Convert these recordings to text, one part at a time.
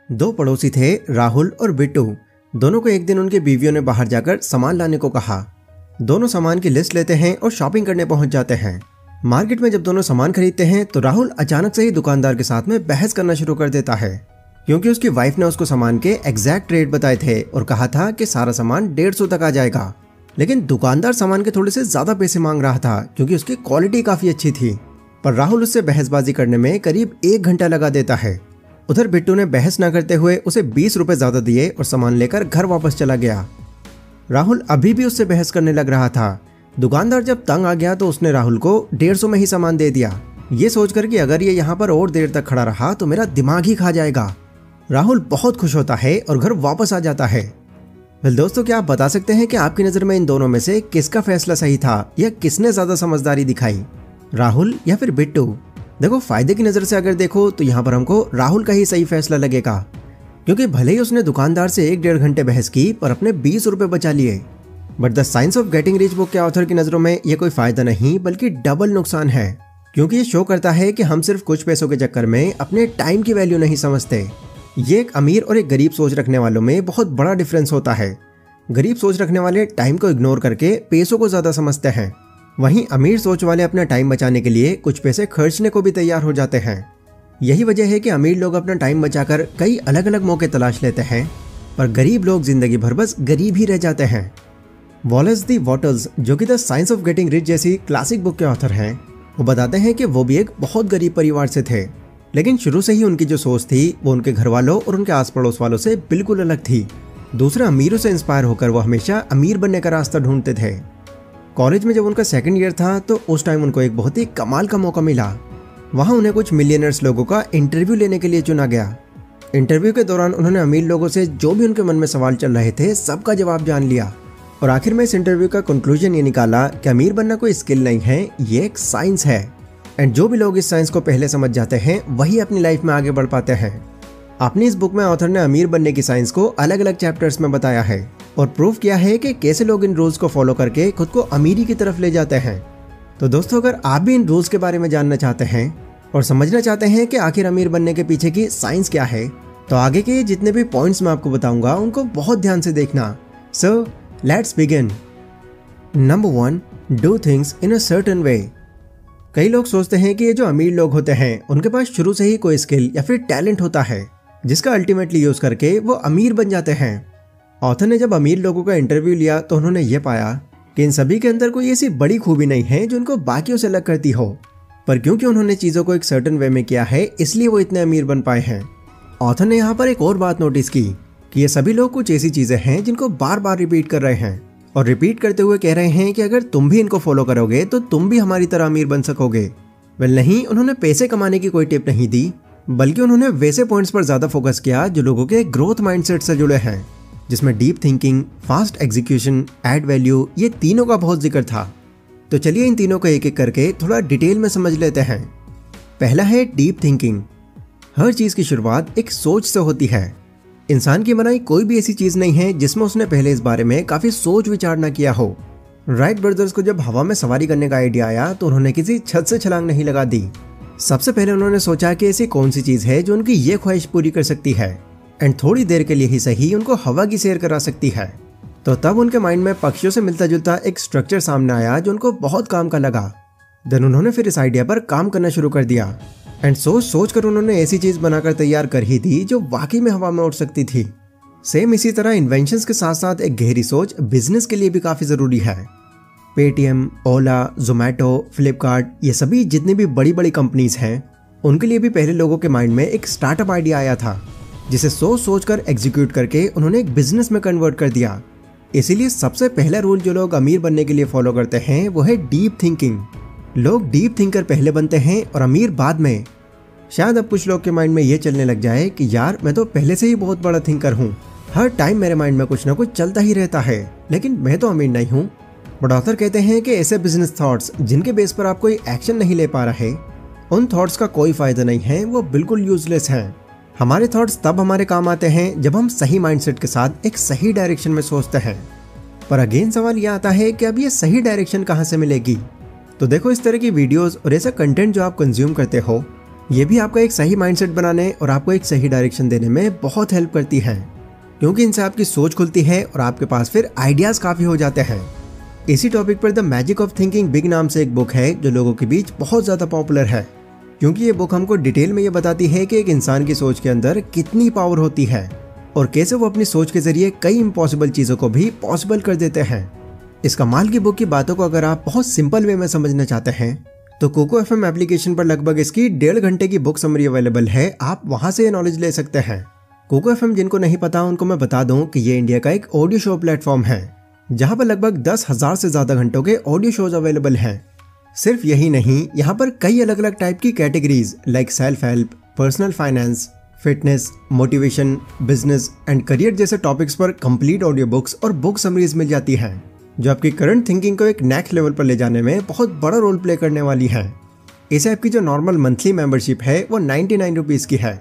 दो पड़ोसी थे, राहुल और बिट्टू। दोनों को एक दिन उनकी बीवियों ने बाहर जाकर सामान लाने को कहा। दोनों सामान की लिस्ट लेते हैं और शॉपिंग करने पहुंच जाते हैं। मार्केट में जब दोनों सामान खरीदते हैं तो राहुल अचानक से ही दुकानदार के साथ में बहस करना शुरू कर देता है, क्योंकि उसकी वाइफ ने उसको सामान के एग्जैक्ट रेट बताए थे और कहा था कि सारा सामान 150 तक आ जाएगा। लेकिन दुकानदार सामान के थोड़े से ज्यादा पैसे मांग रहा था, क्योंकि उसकी क्वालिटी काफी अच्छी थी। पर राहुल उससे बहसबाजी करने में करीब 1 घंटा लगा देता है। उधर बिट्टू ने बहस न करते हुए उसे 20 रुपए ज्यादा दिए और सामान लेकर घर वापस चला गया। राहुल अभी भी उससे बहस करने लग रहा था। दुकानदार जब तंग आ गया तो उसने राहुल को 150 में ही सामान दे दिया, ये सोचकर कि अगर ये यहाँ पर और देर तक खड़ा रहा तो मेरा दिमाग ही खा जाएगा। राहुल बहुत खुश होता है और घर वापस आ जाता है। वेल दोस्तों, क्या आप बता सकते हैं कि आपकी नज़र में इन दोनों में से किसका फैसला सही था या किसने ज़्यादा समझदारी दिखाई, राहुल या फिर बिट्टू? देखो, फायदे की नज़र से अगर देखो तो यहाँ पर हमको राहुल का ही सही फैसला लगेगा, क्योंकि भले ही उसने दुकानदार से 1-1.5 घंटे बहस की पर अपने 20 रुपए बचा लिए। But the science of getting rich book के ऑथर की नज़रों में ये कोई फायदा नहीं बल्कि डबल नुकसान है, क्योंकि ये शो करता है कि हम सिर्फ कुछ पैसों के चक्कर में अपने टाइम की वैल्यू नहीं समझते। ये एक अमीर और एक गरीब सोच रखने वालों में बहुत बड़ा डिफरेंस होता है। गरीब सोच रखने वाले टाइम को इग्नोर करके पैसों को ज्यादा समझते हैं, वहीं अमीर सोच वाले अपना टाइम बचाने के लिए कुछ पैसे खर्चने को भी तैयार हो जाते हैं। यही वजह है कि अमीर लोग अपना टाइम बचाकर कई अलग अलग मौके तलाश लेते हैं, पर गरीब लोग जिंदगी भर बस गरीब ही रह जाते हैं। वॉलेस दी वॉटल्स, जो कि the science of getting rich जैसी क्लासिक बुक के ऑथर हैं, वो बताते हैं कि वो भी एक बहुत गरीब परिवार से थे, लेकिन शुरू से ही उनकी जो सोच थी वो उनके घर वालों और उनके आस पड़ोस वालों से बिल्कुल अलग थी। दूसरे अमीरों से इंस्पायर होकर वो हमेशा अमीर बनने का रास्ता ढूंढते थे। कॉलेज में जब उनका 2nd ईयर था तो उस टाइम उनको एक बहुत ही कमाल का मौका मिला। वहाँ उन्हें कुछ मिलियनर्स लोगों का इंटरव्यू लेने के लिए चुना गया। इंटरव्यू के दौरान उन्होंने अमीर लोगों से जो भी उनके मन में सवाल चल रहे थे सबका जवाब जान लिया, और आखिर में इस इंटरव्यू का कंक्लूजन ये निकाला कि अमीर बनना कोई स्किल नहीं है, ये एक साइंस है। एंड जो भी लोग इस साइंस को पहले समझ जाते हैं वही अपनी लाइफ में आगे बढ़ पाते हैं। अपनी इस बुक में ऑथर ने अमीर बनने की साइंस को अलग अलग चैप्टर्स में बताया है और प्रूव किया है कि कैसे लोग इन रूल्स को फॉलो करके खुद को अमीरी की तरफ ले जाते हैं। तो दोस्तों, अगर आप भी इन रूल्स के बारे में जानना चाहते हैं और समझना चाहते हैं कि आखिर अमीर बनने के पीछे की साइंस क्या है, तो आगे के जितने भी पॉइंट्स मैं आपको बताऊंगा उनको बहुत ध्यान से देखना। So let's begin. Number 1, do things in a certain way. कई लोग सोचते हैं कि ये जो अमीर लोग होते हैं उनके पास शुरू से ही कोई स्किल या फिर टैलेंट होता है जिसका अल्टीमेटली यूज करके वो अमीर बन जाते हैं। ऑथर ने जब अमीर लोगों का इंटरव्यू लिया तो उन्होंने ये पाया कि इन सभी के अंदर कोई ऐसी बड़ी खूबी नहीं है जो उनको बाकियों से अलग करती हो, पर क्योंकि उन्होंने चीज़ों को एक सर्टेन वे में किया है इसलिए वो इतने अमीर बन पाए हैं। ऑथर ने यहाँ पर एक और बात नोटिस की कि ये सभी लोग कुछ ऐसी चीज़ें हैं जिनको बार बार रिपीट कर रहे हैं और रिपीट करते हुए कह रहे हैं कि अगर तुम भी इनको फॉलो करोगे तो तुम भी हमारी तरह अमीर बन सकोगे। वेल नहीं, उन्होंने पैसे कमाने की कोई टिप नहीं दी, बल्कि उन्होंने वैसे पॉइंट्स पर ज़्यादा फोकस किया जो लोगों के ग्रोथ माइंडसेट से जुड़े हैं, जिसमें deep thinking, fast execution, add value, ये तीनों का बहुत जिक्र था। तो चलिए इन तीनों को एक एक करके थोड़ा डिटेल में समझ लेते हैं। पहला है डीप थिंकिंग। हर चीज़ की शुरुआत एक सोच से होती है। इंसान की बनाई कोई भी ऐसी चीज़ नहीं है जिसमें उसने पहले इस बारे में काफ़ी सोच विचार न किया हो। राइट ब्रदर्स को जब हवा में सवारी करने का आइडिया आया तो उन्होंने किसी छत से छलांग नहीं लगा दी। सबसे पहले उन्होंने सोचा कि ऐसी कौन सी चीज़ है जो उनकी ये ख्वाहिश पूरी कर सकती है एंड थोड़ी देर के लिए ही सही उनको हवा की सैर करा सकती है। तो तब उनके माइंड में पक्षियों से मिलता जुलता एक स्ट्रक्चर सामने आया जो उनको बहुत काम का लगा। देन उन्होंने फिर इस आइडिया पर काम करना शुरू कर दिया एंड सोच कर उन्होंने ऐसी चीज़ बनाकर तैयार कर ही दी जो वाकई में हवा में उड़ सकती थी। सेम इसी तरह इन्वेंशंस के साथ साथ एक गहरी सोच बिजनेस के लिए भी काफ़ी ज़रूरी है। पेटीएम, ओला, जोमैटो, फ्लिपकार्ट, ये सभी जितनी भी बड़ी बड़ी कंपनीज हैं उनके लिए भी पहले लोगों के माइंड में एक स्टार्टअप आइडिया आया था जिसे सोच कर एग्जीक्यूट करके उन्होंने एक बिजनेस में कन्वर्ट कर दिया। इसीलिए सबसे पहला रूल जो लोग अमीर बनने के लिए फॉलो करते हैं वो है डीप थिंकिंग। लोग डीप थिंकर पहले बनते हैं और अमीर बाद में। शायद अब कुछ लोग के माइंड में ये चलने लग जाए कि यार मैं तो पहले से ही बहुत बड़ा थिंकर हूँ, हर टाइम मेरे माइंड में कुछ ना कुछ चलता ही रहता है, लेकिन मैं तो अमीर नहीं हूँ। बट ऑथर कहते हैं कि ऐसे बिजनेस थॉट्स जिनके बेस पर आप कोई एक्शन नहीं ले पा रहे, उन थॉट्स का कोई फायदा नहीं है, वो बिल्कुल यूजलेस हैं। हमारे थॉट्स तब हमारे काम आते हैं जब हम सही माइंडसेट के साथ एक सही डायरेक्शन में सोचते हैं। पर अगेन सवाल यह आता है कि अब ये सही डायरेक्शन कहाँ से मिलेगी? तो देखो, इस तरह की वीडियोस और ऐसा कंटेंट जो आप कंज्यूम करते हो ये भी आपका एक सही माइंडसेट बनाने और आपको एक सही डायरेक्शन देने में बहुत हेल्प करती है, क्योंकि इनसे आपकी सोच खुलती है और आपके पास फिर आइडियाज़ काफ़ी हो जाते हैं। इसी टॉपिक पर the magic of thinking big नाम से एक बुक है जो लोगों के बीच बहुत ज़्यादा पॉपुलर है, क्योंकि ये बुक हमको डिटेल में ये बताती है कि एक इंसान की सोच के अंदर कितनी पावर होती है और कैसे वो अपनी सोच के जरिए कई इम्पॉसिबल चीज़ों को भी पॉसिबल कर देते हैं। इस कमाल की बुक की बातों को अगर आप बहुत सिंपल वे में समझना चाहते हैं तो कोको FM एप्लीकेशन पर लगभग इसकी 1.5 घंटे की बुक समरी अवेलेबल है, आप वहाँ से ये नॉलेज ले सकते हैं। कोको FM जिनको नहीं पता उनको मैं बता दूं कि ये इंडिया का एक ऑडियो शो प्लेटफॉर्म है, जहाँ पर लगभग 10,000 से ज़्यादा घंटों के ऑडियो शोज अवेलेबल हैं। सिर्फ यही नहीं, यहाँ पर कई अलग अलग टाइप की categories like self help, personal finance, fitness, motivation, business and career जैसे टॉपिक्स पर कंप्लीट ऑडियो बुक्स और बुक समरीज मिल जाती हैं, जो आपकी करंट थिंकिंग को एक नेक्स्ट लेवल पर ले जाने में बहुत बड़ा रोल प्ले करने वाली है। इस ऐप की जो नॉर्मल मंथली मेंबरशिप है वो 99 रुपीज़ की है,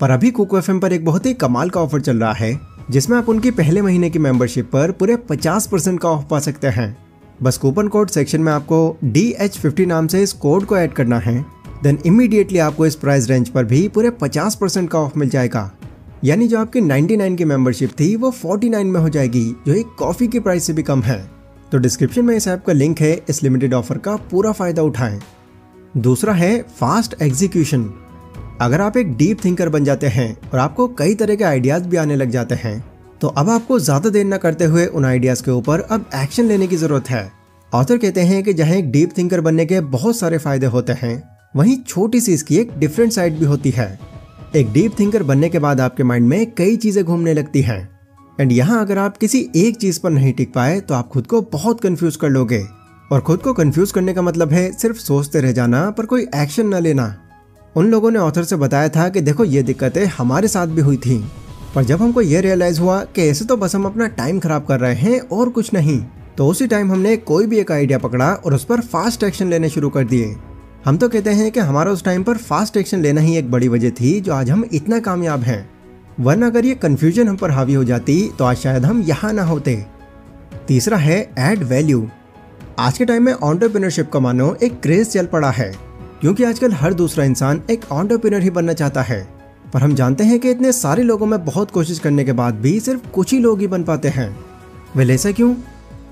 पर अभी कोको FM पर एक बहुत ही कमाल का ऑफर चल रहा है, जिसमें आप उनकी पहले महीने की मेंबरशिप पर पूरे 50% का ऑफ पा सकते हैं। बस कूपन कोड सेक्शन में आपको DH50 नाम से इस कोड को ऐड करना है, देन इमीडिएटली आपको इस प्राइस रेंज पर भी पूरे 50% का ऑफ मिल जाएगा। यानी जो आपकी 99 की मेंबरशिप थी वो 49 में हो जाएगी, जो एक कॉफ़ी की प्राइस से भी कम है। तो डिस्क्रिप्शन में इस ऐप का लिंक है, इस लिमिटेड ऑफर का पूरा फायदा उठाएं। दूसरा है फास्ट एग्जीक्यूशन। अगर आप एक डीप थिंकर बन जाते हैं और आपको कई तरह के आइडियाज़ भी आने लग जाते हैं, तो अब आपको ज़्यादा देर न करते हुए उन आइडियाज़ के ऊपर अब एक्शन लेने की ज़रूरत है। ऑथर कहते हैं कि जहाँ एक डीप थिंकर बनने के बहुत सारे फायदे होते हैं, वहीं छोटी सी इसकी एक डिफरेंट साइड भी होती है। एक डीप थिंकर बनने के बाद आपके माइंड में कई चीज़ें घूमने लगती हैं, एंड यहाँ अगर आप किसी एक चीज़ पर नहीं टिक पाए तो आप खुद को बहुत कंफ्यूज कर लोगे। और खुद को कंफ्यूज करने का मतलब है सिर्फ सोचते रह जाना पर कोई एक्शन न लेना। उन लोगों ने ऑथर से बताया था कि देखो ये दिक्कतें हमारे साथ भी हुई थी, पर जब हमको ये रियलाइज हुआ कि ऐसे तो बस हम अपना टाइम खराब कर रहे हैं और कुछ नहीं, तो उसी टाइम हमने कोई भी एक आइडिया पकड़ा और उस पर फास्ट एक्शन लेने शुरू कर दिए। हम तो कहते हैं कि हमारा उस टाइम पर फास्ट एक्शन लेना ही एक बड़ी वजह थी जो आज हम इतना कामयाब हैं, वरना अगर ये कंफ्यूजन हम पर हावी हो जाती तो आज शायद हम यहाँ ना होते। तीसरा है ऐड वैल्यू। आज के टाइम में एंटरप्रेन्योरशिप का मानो एक क्रेज चल पड़ा है, क्योंकि आजकल हर दूसरा इंसान एक एंटरप्रेन्योर ही बनना चाहता है, पर हम जानते हैं कि इतने सारे लोगों में बहुत कोशिश करने के बाद भी सिर्फ कुछ ही लोग ही बन पाते हैं। वेल ऐसा क्यों?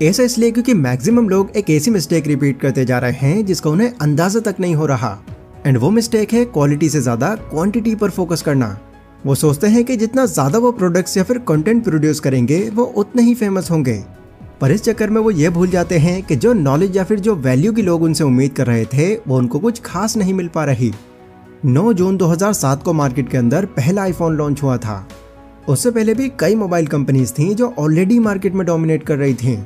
ऐसा इसलिए क्योंकि मैक्सिमम लोग एक ऐसी मिस्टेक रिपीट करते जा रहे हैं जिसका उन्हें अंदाजा तक नहीं हो रहा, एंड वो मिस्टेक है क्वालिटी से ज़्यादा क्वांटिटी पर फोकस करना। वो सोचते हैं कि जितना ज़्यादा वो प्रोडक्ट्स या फिर कंटेंट प्रोड्यूस करेंगे वो उतने ही फेमस होंगे, पर इस चक्कर में वो ये भूल जाते हैं कि जो नॉलेज या फिर जो वैल्यू की लोग उनसे उम्मीद कर रहे थे वो उनको कुछ खास नहीं मिल पा रही। 9 जून 2007 को मार्केट के अंदर पहला आईफोन लॉन्च हुआ था। उससे पहले भी कई मोबाइल कंपनीज थीं जो ऑलरेडी मार्केट में डोमिनेट कर रही थीं,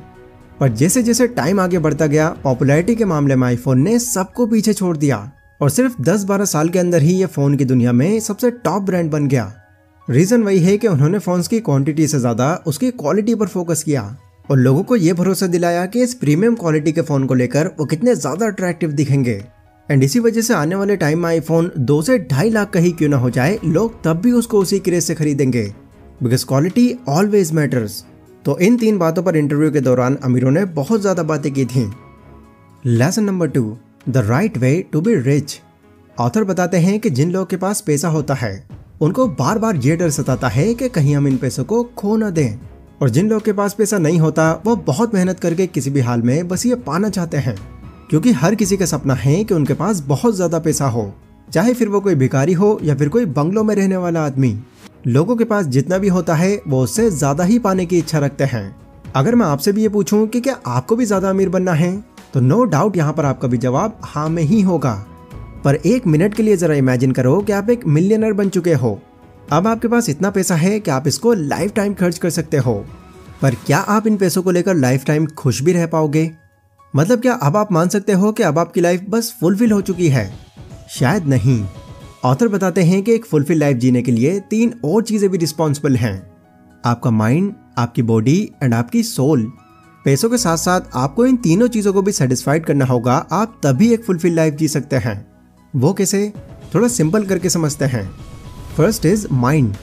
पर जैसे जैसे टाइम आगे बढ़ता गया पॉपुलैरिटी के मामले में आईफोन ने सबको पीछे छोड़ दिया और सिर्फ 10-12 साल के अंदर ही ये फ़ोन की दुनिया में सबसे टॉप ब्रांड बन गया। रीज़न वही है कि उन्होंने फ़ोन्स की क्वांटिटी से ज़्यादा उसकी क्वालिटी पर फोकस किया और लोगों को ये भरोसा दिलाया कि इस प्रीमियम क्वालिटी के फ़ोन को लेकर वो कितने ज़्यादा अट्रैक्टिव दिखेंगे। एंड इसी वजह से आने वाले टाइम में आईफोन 2 से 2.5 लाख का ही क्यों ना हो जाए, लोग तब भी उसको उसी क्रेज से खरीदेंगे, बिकॉज क्वालिटी ऑलवेज मैटर्स। तो इन 3 बातों पर इंटरव्यू के दौरान अमीरों ने बहुत ज़्यादा बातें की थीं। Lesson number 2, the right way to be rich. Author बताते हैं कि जिन लोगों के पास पैसा होता है उनको बार बार ये डर सताता है कि कहीं हम इन पैसों को खो न दें, और जिन लोगों के पास पैसा नहीं होता वो बहुत मेहनत करके किसी भी हाल में बस ये पाना चाहते हैं, क्योंकि हर किसी का सपना है कि उनके पास बहुत ज़्यादा पैसा हो, चाहे फिर वो कोई भिखारी हो या फिर कोई बंगलों में रहने वाला आदमी। लोगों के पास जितना भी होता है वो उससे ज़्यादा ही पाने की इच्छा रखते हैं। अगर मैं आपसे भी ये पूछूं कि क्या आपको भी ज़्यादा अमीर बनना है, तो नो डाउट यहाँ पर आपका भी जवाब हाँ में ही होगा। पर 1 मिनट के लिए ज़रा इमेजिन करो कि आप एक मिलियनर बन चुके हो। अब आपके पास इतना पैसा है कि आप इसको लाइफ टाइम खर्च कर सकते हो, पर क्या आप इन पैसों को लेकर लाइफ टाइम खुश भी रह पाओगे? मतलब क्या अब आप मान सकते हो कि अब आपकी लाइफ बस फुलफिल हो चुकी है? शायद नहीं। ऑथर बताते हैं कि एक फुलफिल लाइफ जीने के लिए 3 और चीज़ें भी रिस्पॉन्सिबल हैं, आपका माइंड, आपकी बॉडी एंड आपकी सोल। पैसों के साथ साथ आपको इन तीनों चीज़ों को भी सेटिस्फाइड करना होगा, आप तभी एक फुलफिल लाइफ जी सकते हैं। वो कैसे? थोड़ा सिंपल करके समझते हैं। First is mind.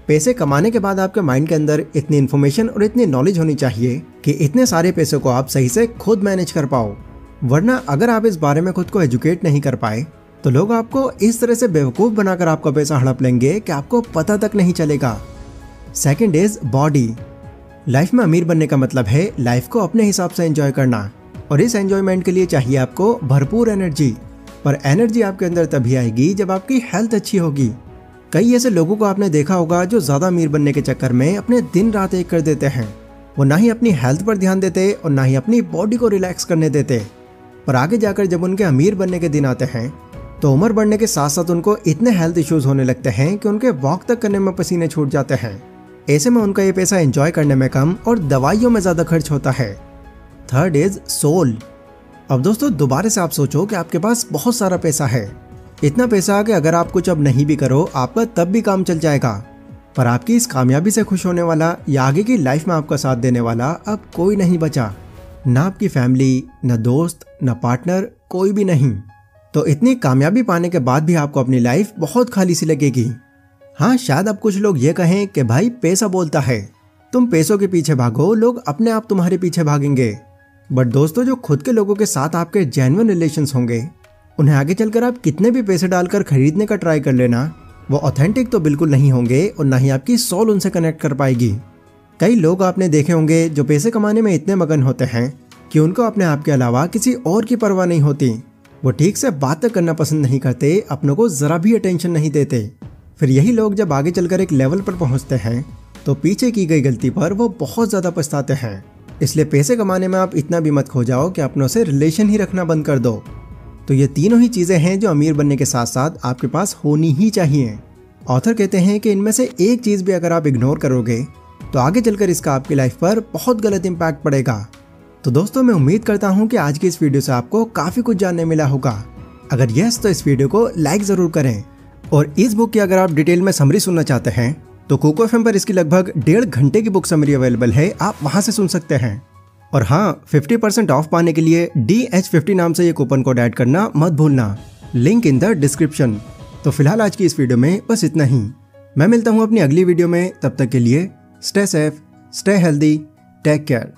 पैसे कमाने के बाद आपके माइंड के अंदर इतनी इन्फॉर्मेशन और इतनी नॉलेज होनी चाहिए कि इतने सारे पैसों को आप सही से खुद मैनेज कर पाओ, वरना अगर आप इस बारे में खुद को एजुकेट नहीं कर पाए तो लोग आपको इस तरह से बेवकूफ़ बनाकर आपका पैसा हड़प लेंगे कि आपको पता तक नहीं चलेगा। Second is body. लाइफ में अमीर बनने का मतलब है लाइफ को अपने हिसाब से एंजॉय करना, और इस एंजॉयमेंट के लिए चाहिए आपको भरपूर एनर्जी। पर एनर्जी आपके अंदर तभी आएगी जब आपकी हेल्थ अच्छी होगी। कई ऐसे लोगों को आपने देखा होगा जो ज़्यादा अमीर बनने के चक्कर में अपने दिन रात एक कर देते हैं। वो ना ही अपनी हेल्थ पर ध्यान देते और ना ही अपनी बॉडी को रिलैक्स करने देते। पर आगे जाकर जब उनके अमीर बनने के दिन आते हैं तो उम्र बढ़ने के साथ साथ उनको इतने हेल्थ इश्यूज होने लगते हैं कि उनके वॉक तक करने में पसीने छूट जाते हैं। ऐसे में उनका ये पैसा एंजॉय करने में कम और दवाइयों में ज़्यादा खर्च होता है। Third is soul. अब दोस्तों दोबारा से आप सोचो कि आपके पास बहुत सारा पैसा है, इतना पैसा कि अगर आप कुछ अब नहीं भी करो आपका तब भी काम चल जाएगा। पर आपकी इस कामयाबी से खुश होने वाला या आगे की लाइफ में आपका साथ देने वाला अब कोई नहीं बचा। ना आपकी फैमिली, ना दोस्त, ना पार्टनर, कोई भी नहीं। तो इतनी कामयाबी पाने के बाद भी आपको अपनी लाइफ बहुत खाली सी लगेगी। हाँ, शायद अब कुछ लोग ये कहें कि भाई पैसा बोलता है, तुम पैसों के पीछे भागो, लोग अपने आप तुम्हारे पीछे भागेंगे। बट दोस्तों, जो खुद के लोगों के साथ आपके जेन्युइन रिलेशंस होंगे, उन्हें आगे चलकर आप कितने भी पैसे डालकर खरीदने का ट्राई कर लेना, वो ऑथेंटिक तो बिल्कुल नहीं होंगे और ना ही आपकी सोल उनसे कनेक्ट कर पाएगी। कई लोग आपने देखे होंगे जो पैसे कमाने में इतने मगन होते हैं कि उनको अपने आप के अलावा किसी और की परवाह नहीं होती। वो ठीक से बात करना पसंद नहीं करते, अपनों को जरा भी अटेंशन नहीं देते। फिर यही लोग जब आगे चलकर एक लेवल पर पहुंचते हैं तो पीछे की गई गलती पर वो बहुत ज़्यादा पछताते हैं। इसलिए पैसे कमाने में आप इतना भी मत खो जाओ कि अपनों से रिलेशन ही रखना बंद कर दो। तो ये तीनों ही चीज़ें हैं जो अमीर बनने के साथ साथ आपके पास होनी ही चाहिए। ऑथर कहते हैं कि इनमें से एक चीज़ भी अगर आप इग्नोर करोगे तो आगे चलकर इसका आपकी लाइफ पर बहुत गलत इम्पैक्ट पड़ेगा। तो दोस्तों, मैं उम्मीद करता हूँ कि आज की इस वीडियो से आपको काफ़ी कुछ जानने मिला होगा। अगर यस तो इस वीडियो को लाइक ज़रूर करें, और इस बुक की अगर आप डिटेल में समरी सुनना चाहते हैं तो कुको एफएम पर इसकी लगभग 1.5 घंटे की बुक समरी अवेलेबल है, आप वहाँ से सुन सकते हैं। और हाँ, 50% ऑफ पाने के लिए DH50 नाम से ये कूपन कोड ऐड करना मत भूलना, लिंक इन द डिस्क्रिप्शन। तो फिलहाल आज की इस वीडियो में बस इतना ही। मैं मिलता हूँ अपनी अगली वीडियो में, तब तक के लिए stay safe, stay healthy, take care.